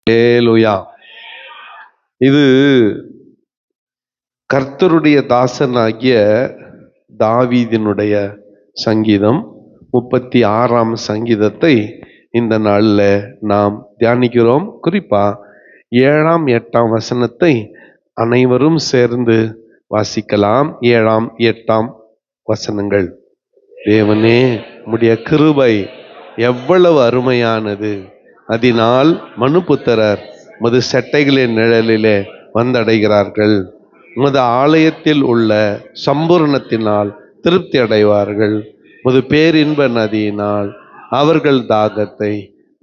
ஹல்லேலூயா. இது கர்த்தருடைய தாசனாகிய தாவீதினுடைய சங்கீதம் 36ஆம் சங்கீதத்தை இந்த நாளில் நாம் தியானிக்கிறோம். குறிப்பா 7ஆம் 8ஆம் வசனத்தை அனைவரும் சேர்ந்து வாசிக்கலாம். 7ஆம் 8ஆம் வசனங்கள். தேவனே, உம்முடைய கிருபை எவ்வளவு அருமையானது, அதனால் மனுபுத்திரர் உமது செட்டைகளின் நிழலிலே வந்தடைகிறார்கள். உமது ஆலயத்தில் உள்ள சம்பூர்ணத்தினால் திருப்தி அடைவார்கள். உமது பேரின்ப நதியினால் அவர்கள் தாகத்தை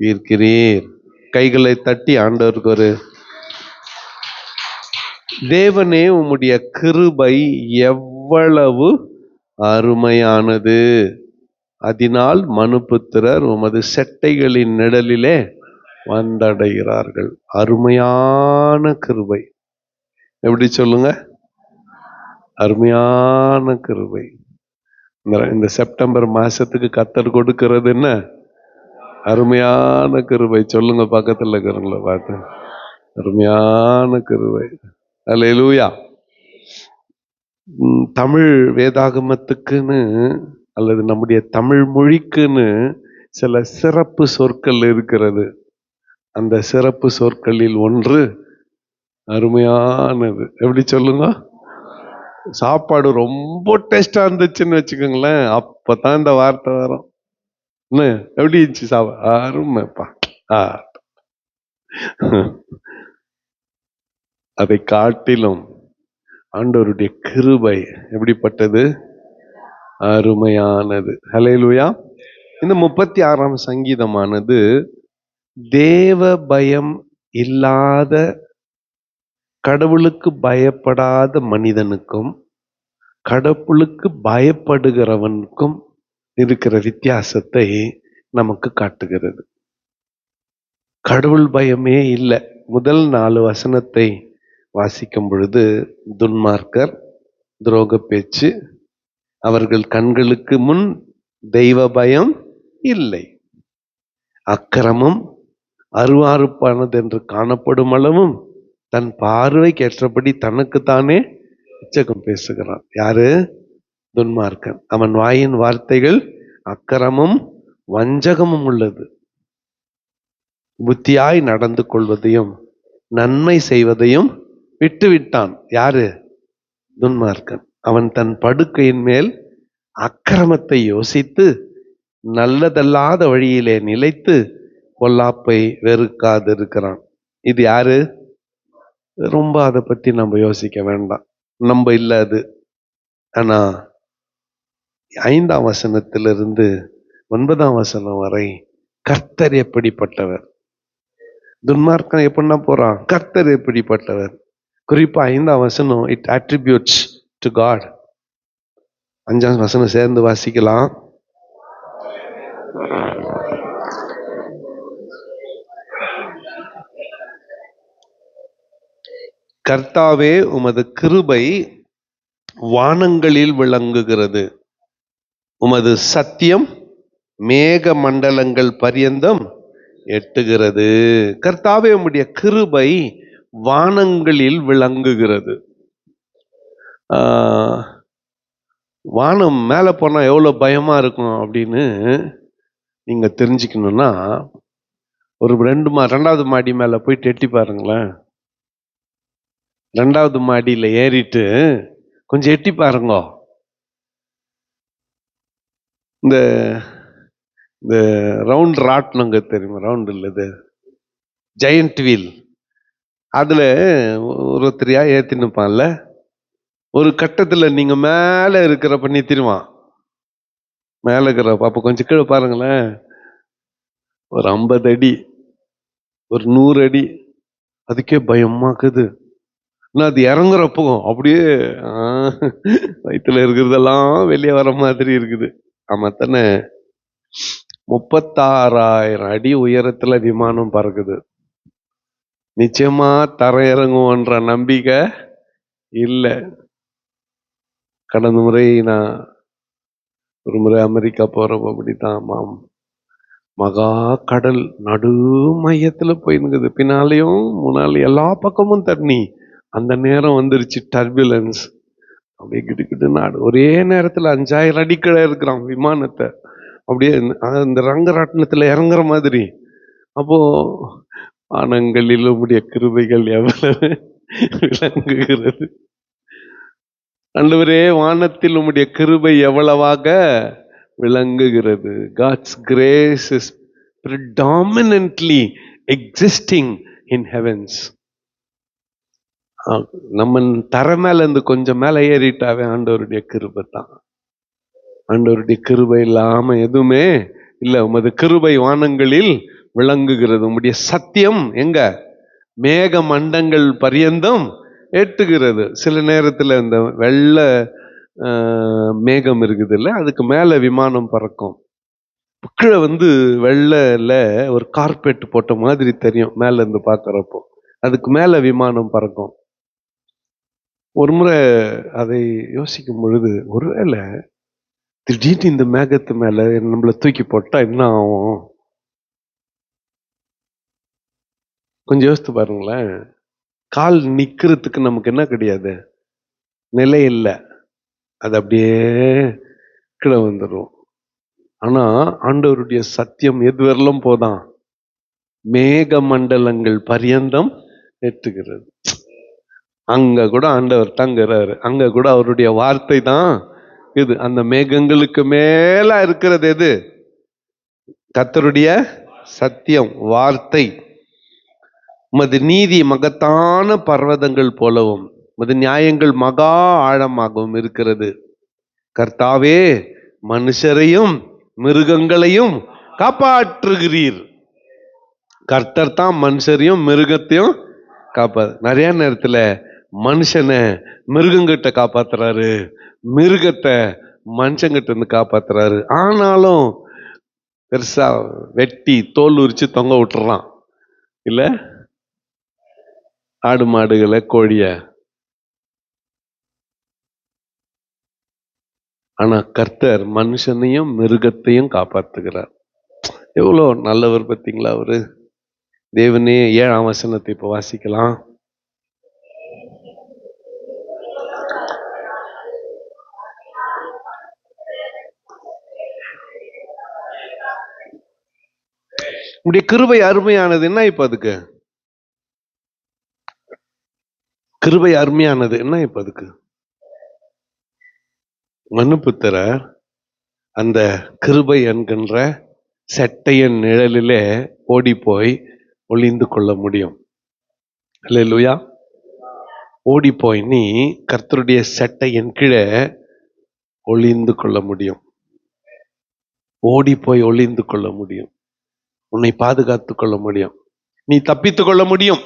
தீர்க்கிறீர். கைகளை தட்டி ஆண்டவருக்கு ஒரு தேவனே, உம்முடைய கிருபை எவ்வளவு அருமையானது, அதனால் மனுபுத்திரர் உமது செட்டைகளின் நிழலிலே வந்தடைகிறார்கள். அருமையான கிருபை. எப்படி சொல்லுங்க? அருமையான கிருபை. இந்த செப்டம்பர் மாசத்துக்கு கர்த்தர் கொடுக்கிறது என்ன? அருமையான கிருபை. சொல்லுங்க பக்கத்துல இருக்கிறவங்கள பார்த்து, அருமையான கிருபை. அல்லேலூயா. தமிழ் வேதாகமத்துக்குன்னு அல்லது நம்முடைய தமிழ் மொழிக்குன்னு சில சிறப்பு சொற்கள் இருக்கிறது. அந்த சிறப்பு சொற்களில் ஒன்று அருமையானது. எப்படி சொல்லுங்க? சாப்பாடு ரொம்ப டேஸ்டா இருந்துச்சுன்னு வச்சுக்கோங்களேன், அப்பதான் இந்த வார்த்தை வரும். எப்படி இருந்துச்சு சாப்பாடு? அருமைப்பா. அதை காட்டிலும் ஆண்டவருடைய கிருபை எப்படிப்பட்டது? அருமையானது. ஹல்லேலூயா. இந்த 36ஆம் சங்கீதமானது தேவ பயம் இல்லாத, கடவுளுக்கு பயப்படாத மனிதனுக்கும் கடவுளுக்கு பயப்படுகிறவனுக்கும் இருக்கிற வித்தியாசத்தை நமக்கு காட்டுகிறது. கடவுள் பயமே இல்லை. முதல் 4 வசனத்தை வாசிக்கும் பொழுது, துன்மார்க்கர், துரோக பேச்சு, அவர்கள் கண்களுக்கு முன் தெய்வ பயம் இல்லை, அக்கிரமம் அருவாறுப்பானது என்று காணப்படும் அளவும் தன் பார்வைக்கு ஏற்றபடி தனக்குத்தானே இச்சகம் பேசுகிறான். யாரு? துன்மார்க்கன். அவன் வாயின் வார்த்தைகள் அக்கிரமும் வஞ்சகமும் உள்ளது. புத்தியாய் நடந்து கொள்வதையும் நன்மை செய்வதையும் விட்டுவிட்டான். யாரு? துன்மார்க்கன். அவன் தன் படுக்கையின் மேல் அக்கிரமத்தை யோசித்து நல்லதல்லாத வழியிலே நிலைத்து பொல்லாப்பை வெறுக்காது இருக்கிறான். இது யாரு? ரொம்ப அதை பத்தி நம்ம யோசிக்க வேண்டாம், நம்ம இல்லை அது. ஆனா 5ஆம் வசனத்திலிருந்து 9ஆம் வசனம் வரை கர்த்தர் எப்படிப்பட்டவர், துன்மார்க்கன் எப்படின்னா போறான், கர்த்தர் எப்படிப்பட்டவர். குறிப்பா 5ஆம் வசனம் இட் அட்ரிபியூட்ஸ் டு காட். 5ஆம் வசனம் சேர்ந்து வாசிக்கலாம். கர்த்தாவே, உமது கிருபை வானங்களில் விளங்குகிறது, உமது சத்தியம் மேக மண்டலங்கள் பரியந்தம் எட்டுகிறது. கர்த்தாவே, உம்முடைய கிருபை வானங்களில் விளங்குகிறது. வானம் மேல போனா எவ்வளவு பயமா இருக்கும் அப்படின்னு நீங்க தெரிஞ்சுக்கணும்னா, ஒரு 2வது மாடி மேல போயிட்டு எட்டி பாருங்களேன். 2வது மாடியில ஏறிட்டு கொஞ்சம் எட்டி பாருங்க. இந்த ரவுண்ட் ராட்னங்க தெரியுமா? ரவுண்ட் இல்லது, ஜெயண்ட் வீல். அதுல ஒருத்தரையா ஏத்தி நிற்பான்ல. ஒரு கட்டத்துல நீங்க மேல இருக்கிறப்ப நிறுத்திடுவான். மேல இருக்கிறப்ப அப்ப கொஞ்சம் கீழே பாருங்களேன், ஒரு 50 அடி, ஒரு 100 அடி, அதுக்கே பயமாக்குது. அது இறங்குறப்போ அப்படியே வயிற்றுல இருக்கிறதெல்லாம் வெளியே வர மாதிரி இருக்குது. ஆமா தானே? 36,000 அடி உயரத்துல விமானம் பறக்குது. நிச்சயமா தரையிறங்குவோன்ற நம்பிக்கை இல்லை. கடந்த முறை நான் ஒரு முறை அமெரிக்கா போறப்ப அப்படித்தான் மகா கடல் நடு மையத்துல போயிருக்குது, பின்னாலையும் முன்னாலையும் எல்லா பக்கமும் தண்ணி. அந்த நேரம் வந்துருச்சு, டர்புலன்ஸ். அப்படியே கிட்டுக்கிட்டு நாடு ஒரே நேரத்துல 5000 அடிக்கடை இருக்கிறான் விமானத்தை, அப்படியே இந்த ரங்கராட்டினத்துல இறங்குற மாதிரி. அப்போ வானங்களில் உம்முடைய கிருபைகள் எவ்வளவு விளங்குகிறது. ஆண்டவரே, வானத்தில் உம்முடைய கிருபை எவ்வளவாக விளங்குகிறது. God's grace is predominantly existing in heavens. நம்ம தர மேல இருந்து கொஞ்சம் மேல ஏறிட்டாவே ஆண்டவருடைய கிருபை தான். ஆண்டவருடைய கிருபை இல்லாம எதுவுமே இல்ல. உமது கிருபை வானங்களில் விளங்குகிறது. உம்முடைய சத்தியம் எங்க? மேக மண்டங்கள் பரியந்தம் எட்டுகிறது. சில நேரத்துல இந்த வெள்ளை மேகம் இருக்குது இல்ல, அதுக்கு மேல விமானம் பறக்கும். கீழே வெள்ளைல ஒரு கார்பெட் போட்ட மாதிரி தெரியும் மேல இருந்து பாக்குறப்போ. அதுக்கு மேல விமானம் பறக்கும். ஒரு முறை அதை யோசிக்கும் பொழுது, ஒருவேளை திடீர்னு இந்த மேகத்து மேல நம்மளை தூக்கி போட்டா என்ன ஆகும்? கொஞ்சம் யோசித்து பாருங்களேன். கால் நிக்கிறதுக்கு நமக்கு என்ன கிடையாது, நிலை இல்லை. அது அப்படியே கீழே வந்துடும். ஆனா ஆண்டவருடைய சத்தியம் எது வரலும் போதான், மேக மண்டலங்கள் பரியந்தம் எட்டுகிறது. அங்க கூட ஆண்டவர் தங்குறாரு, அங்க கூட அவருடைய வார்த்தை தான் இது. அந்த மேகங்களுக்கு மேல இருக்கிறது எது? கர்த்தருடைய சத்தியம், வார்த்தை. உமது நீதி மகத்தான பர்வதங்கள் போலவும் உமது நியாயங்கள் மகா ஆழமாகவும் இருக்கிறது. கர்த்தாவே, மனுஷரையும் மிருகங்களையும் காப்பாற்றுகிறீர். கர்த்தர் தான் மனுஷரையும் மிருகத்தையும் நிறைய நேரத்துல மனுஷனை மிருகங்கிட்ட காப்பாத்துறாரு, மிருகத்தை மனுஷங்கிட்ட இருந்து காப்பாத்துறாரு. ஆனாலும் பெருசா வெட்டி தோல் உரிச்சு தொங்க விட்டுறான் இல்ல, ஆடு மாடுகளை கோழிய. ஆனா கர்த்தர் மனுஷனையும் மிருகத்தையும் காப்பாத்துகிறார். எவ்வளோ நல்லவர் பார்த்தீங்களா அவரு. தேவனே, 7ஆம் வசனத்தை இப்ப வாசிக்கலாம். உடைய கிருபை அருமையானது. என்ன இப்ப அதுக்கு கிருபை அருமையானது என்ன? இப்ப அதுக்கு மனுபுத்திர அந்த கிருபை என்கின்ற செட்டையின் நிழலிலே ஓடி போய் ஒளிந்து கொள்ள முடியும். அல்லேலூயா. ஓடி போய் நீ கர்த்தருடைய செட்டையின் கீழே ஒளிந்து கொள்ள முடியும். ஓடி போய் ஒளிந்து கொள்ள முடியும். உன்னை பாதுகாத்துக் கொள்ள முடியும். நீ தப்பித்துக் கொள்ள முடியும்.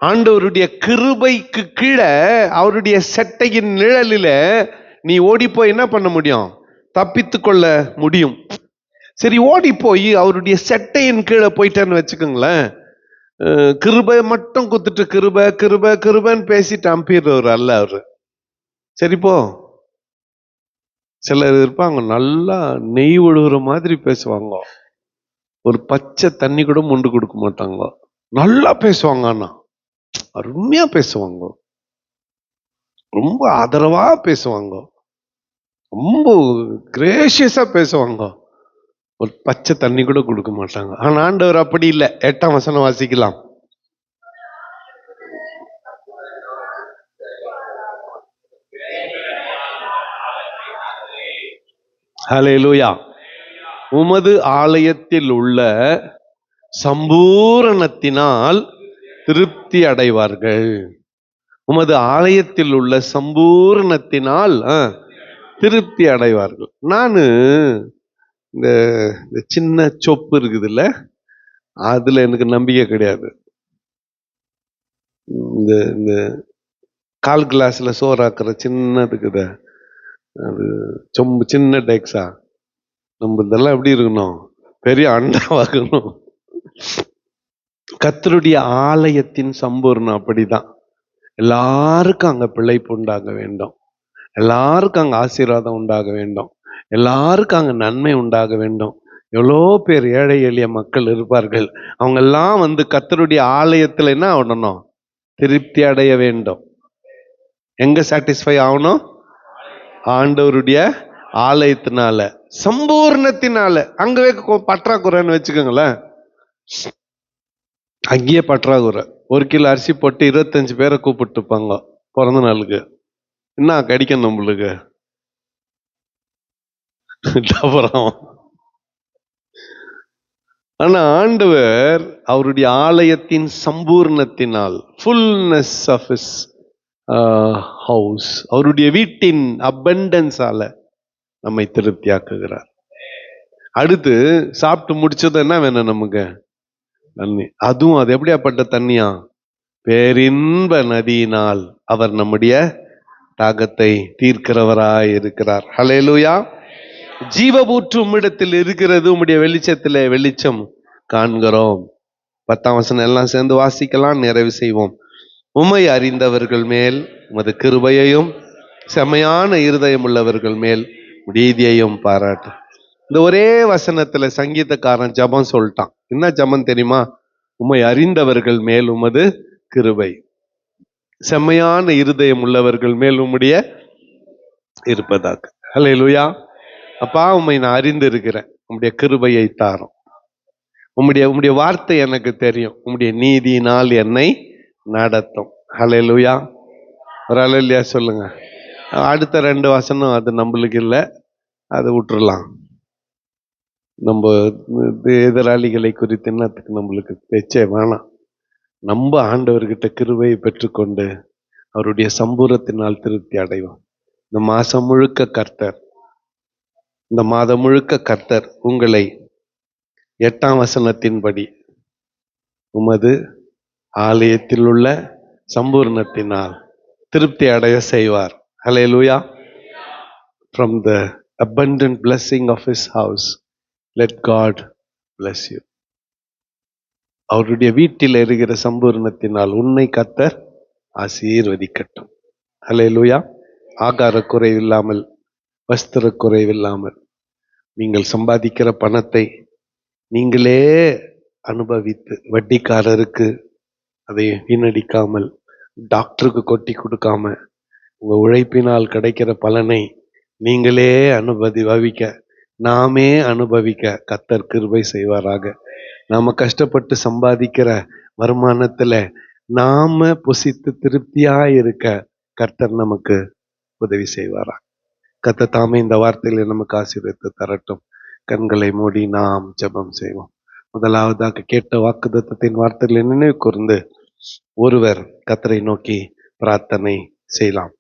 ஆண்டவருடைய கிருபைக்கு கீழே அவருடைய செட்டையின் நிழலில நீ ஓடி போய் என்ன பண்ண முடியும்? தப்பித்து கொள்ள முடியும். சரி, ஓடி போய் அவருடைய செட்டையின் கீழே போயிட்டேன்னு வச்சுக்கோங்களேன். கிருபை மட்டும் குத்துட்டு கிருபை கிருபை கிருபைன்னு பேசிட்டு அம்பிடுறவர் அல்ல அவரு. சரிப்போ, சிலர் இருப்பாங்க நல்லா நெய் ஒழுகுற மாதிரி பேசுவாங்க. ஒரு பச்சை தண்ணி கூட முண்டு கொடுக்க மாட்டாங்க. நல்லா பேசுவாங்க, ஆனா அருமையா பேசுவாங்க, ரொம்ப ஆதரவா பேசுவாங்க, ரொம்ப கிரேஷியஸா பேசுவாங்க. ஒரு பச்சை தண்ணி கூட கொடுக்க மாட்டாங்க. ஆனா ஆண்டவர் அப்படி இல்லை. 8ஆம் வசனம் வாசிக்கலாம். ஹல்லேலூயா. உமது ஆலயத்தில் உள்ள சம்பூரணத்தினால் திருப்தி அடைவார்கள். உமது ஆலயத்தில் உள்ள சம்பூரணத்தினால் திருப்தி அடைவார்கள். நானு இந்த சின்ன சொப்பு இருக்குதுல்ல, அதுல எனக்கு நம்பிக்கை கிடையாது. இந்த கால் கிளாஸ்ல சோறாக்குற சின்னதுக்குத அது சொம்பு, சின்ன டெக்ஸா, நம்ம இதெல்லாம் எப்படி இருக்கணும்? பெரிய அண்டாவாகணும். கர்த்தருடைய ஆலயத்தின் சம்பூர்ணம் அப்படிதான். எல்லாருக்கும் அங்க பிழைப்பு உண்டாக வேண்டும், எல்லாருக்கும் அங்க ஆசீர்வாதம் உண்டாக வேண்டும், எல்லாருக்கும் அங்க நன்மை உண்டாக வேண்டும். எவ்வளோ பேர் ஏழை எளிய மக்கள் இருப்பார்கள். அவங்க எல்லாம் வந்து கர்த்தருடைய ஆலயத்துல என்ன ஆகணும்? திருப்தி அடைய வேண்டும். எங்க சாட்டிஸ்ஃபை ஆகணும்? ஆண்டவருடைய ஆலயத்தினால, சம்பூர்ணத்தினால. அங்கவே பற்றாக்குறைன்னு வச்சுக்கோங்களேன். அங்கேயே பற்றாக்குறை. 1 கிலோ அரிசி போட்டு 25 பேரை கூப்பிட்டுப்பாங்க பிறந்த நாளுக்கு. என்ன கிடைக்கும் நம்மளுக்கு? அப்புறம் ஆனா ஆண்டவர் அவருடைய ஆலயத்தின் சம்பூர்ணத்தினால், ஃபுல்னஸ் ஆஃப் ஹிஸ் ஹவுஸ், அவருடைய வீட்டின் அபண்டன்ஸால நம்மை திருப்தியாக்குகிறார். அடுத்து சாப்பிட்டு முடிச்சது என்ன வேணும் நமக்கு? தண்ணி. அதுவும் அது எப்படியாப்பட்ட தண்ணியா? பேரின்ப நதியினால் அவர் நம்முடைய தாகத்தை தீர்க்கிறவராய் இருக்கிறார். ஹல்லேலூயா. ஜீவபூற்று உம்மிடத்தில் இருக்கிறது, உம்முடைய வெளிச்சத்திலே வெளிச்சம் காண்கிறோம். 10ஆம் வசனம் எல்லாம் சேர்ந்து வாசிக்கலாம், நிறைவு செய்வோம். உம்மை அறிந்தவர்கள் மேல் உமது கிருபையையும் செமையான இருதயம் உள்ளவர்கள் மேல் நீதியையும் பாராட்டு. இந்த ஒரே வசனத்துல சங்கீதக்காரன் ஜெபம் சொல்லிட்டான். என்ன ஜெபம் தெரியுமா? உம்மை அறிந்தவர்கள் மேல் உமது கிருபை, செம்மையான இருதயம் உள்ளவர்கள் மேல் உம்முடைய இருப்பதாக. ஹல்லேலூயா. அப்பா, உம்மை நான் அறிந்து இருக்கிறேன், உம்முடைய கிருபையை தாரும். உம்முடைய வார்த்தை எனக்கு தெரியும், உம்முடைய நீதியினால் என்னை நடத்தும். ஹல்லேலூயா. ஒரு ஹல்லேலூயா சொல்லுங்க. அடுத்த 2 வசனம் அது நம்மளுக்கு இல்லை, அதை விட்டுறலாம். நம்ம எதிராளிகளை குறித்து என்னத்துக்கு நம்மளுக்கு பேச்சே வேணாம். நம்ம ஆண்டவர்கிட்ட கிருபையை பெற்றுக்கொண்டு அவருடைய சம்பூரத்தினால் திருப்தி அடைவோம். இந்த மாதம் முழுக்க கர்த்தர் உங்களை 8ஆம் வசனத்தின்படி உமது ஆலயத்தில் உள்ள சம்பூர்ணத்தினால் திருப்தி அடைய செய்வார். ஹல்லேலூயா. From the abundant blessing of his house, let God bless you. அவருடைய வீட்டில் இருக்கிற சம்பூர்ணத்தினால் உன்னை கர்த்தர் ஆசீர்வதிக்கட்டும். ஹல்லேலூயா. ஆகார குறைவில்லாமல், வஸ்திர குறைவில்லாமல், நீங்கள் சம்பாதிக்கிற பணத்தை நீங்களே அனுபவித்து, வட்டிக்காரருக்கு அதை வீணடிக்காமல், டாக்டருக்கு கொட்டி கொடுக்காம, உங்க உழைப்பினால் கிடைக்கிற பலனை நீங்களே நாமே அனுபவிக்க கர்த்தர் கிருபை செய்வாராக. நாம கஷ்டப்பட்டு சம்பாதிக்கிற வருமானத்துல நாம புசித்து திருப்தியா இருக்க கர்த்தர் நமக்கு உதவி செய்வாரா. கர்த்தர் தாமே இந்த வார்த்தையில நமக்கு ஆசீர்வதித்து தரட்டும். கண்களை மூடி நாம் ஜெபம் செய்வோம். முதலாவதாக கேட்ட வாக்குத்தத்தத்தின் வார்த்தைகளை நினைவு கூர்ந்து ஒருவர் கர்த்தரை நோக்கி பிரார்த்தனை செய்யலாம்.